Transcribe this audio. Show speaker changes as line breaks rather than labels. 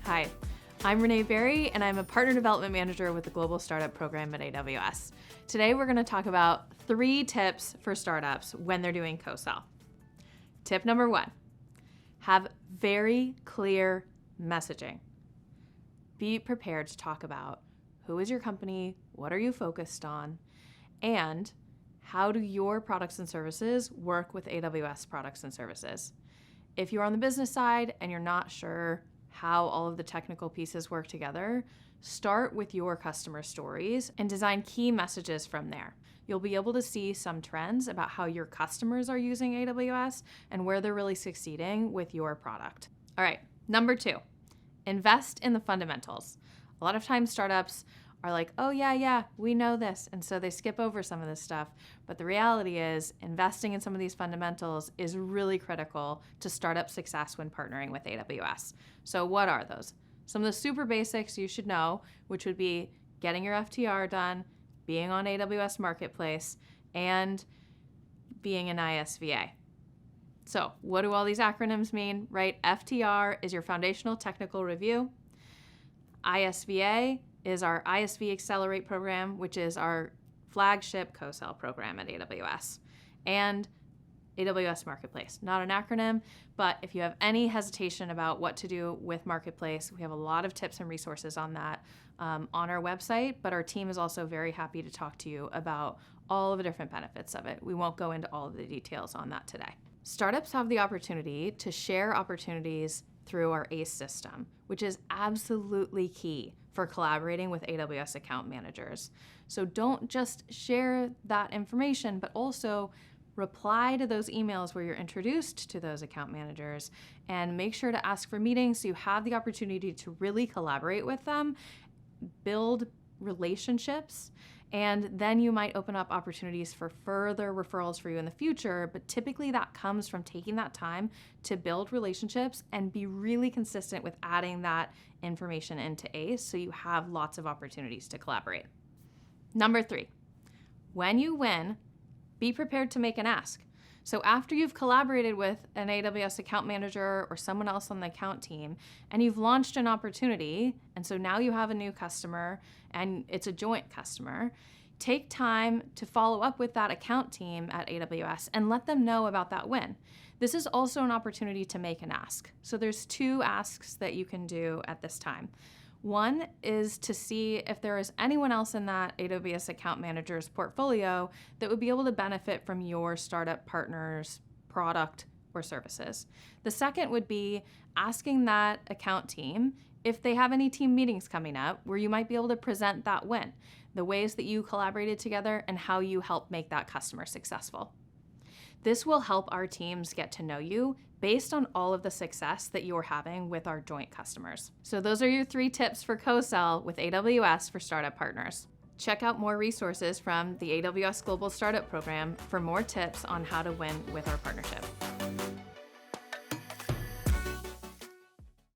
Hi, I'm Renee Berry, and I'm a Partner Development Manager with the Global Startup Program at AWS. Today, we're going to talk about 3 tips for startups when they're doing co-sell. Tip number 1, have very clear messaging. Be prepared to talk about who is your company, what are you focused on, and how do your products and services work with AWS products and services. If you're on the business side and you're not sure how all of the technical pieces work together, start with your customer stories and design key messages from there. You'll be able to see some trends about how your customers are using AWS and where they're really succeeding with your product. All right, number 2, invest in the fundamentals. A lot of times startups are like, oh yeah, we know this. And so they skip over some of this stuff. But the reality is investing in some of these fundamentals is really critical to startup success when partnering with AWS. So what are those? Some of the super basics you should know, which would be getting your FTR done, being on AWS Marketplace, and being an ISVA. So what do all these acronyms mean, right? FTR is your Foundational Technical Review. ISVA is our ISV Accelerate program, which is our flagship co-sell program at AWS. And AWS Marketplace, not an acronym, but if you have any hesitation about what to do with Marketplace, we have a lot of tips and resources on that on our website, but our team is also very happy to talk to you about all of the different benefits of it. We won't go into all of the details on that today. Startups have the opportunity to share opportunities through our ACE system, which is absolutely key for collaborating with AWS account managers. So don't just share that information, but also reply to those emails where you're introduced to those account managers, and make sure to ask for meetings so you have the opportunity to really collaborate with them, build relationships, and then you might open up opportunities for further referrals for you in the future. But typically that comes from taking that time to build relationships and be really consistent with adding that information into ACE so you have lots of opportunities to collaborate. Number 3, when you win, be prepared to make an ask. So after you've collaborated with an AWS account manager or someone else on the account team, and you've launched an opportunity, and so now you have a new customer and it's a joint customer, take time to follow up with that account team at AWS and let them know about that win. This is also an opportunity to make an ask. So there's 2 asks that you can do at this time. One is to see if there is anyone else in that AWS account manager's portfolio that would be able to benefit from your startup partner's product or services. The second would be asking that account team if they have any team meetings coming up where you might be able to present that win, the ways that you collaborated together, and how you help make that customer successful. This will help our teams get to know you based on all of the success that you're having with our joint customers. So those are your 3 tips for co-sell with AWS for startup partners. Check out more resources from the AWS Global Startup Program for more tips on how to win with our partnership.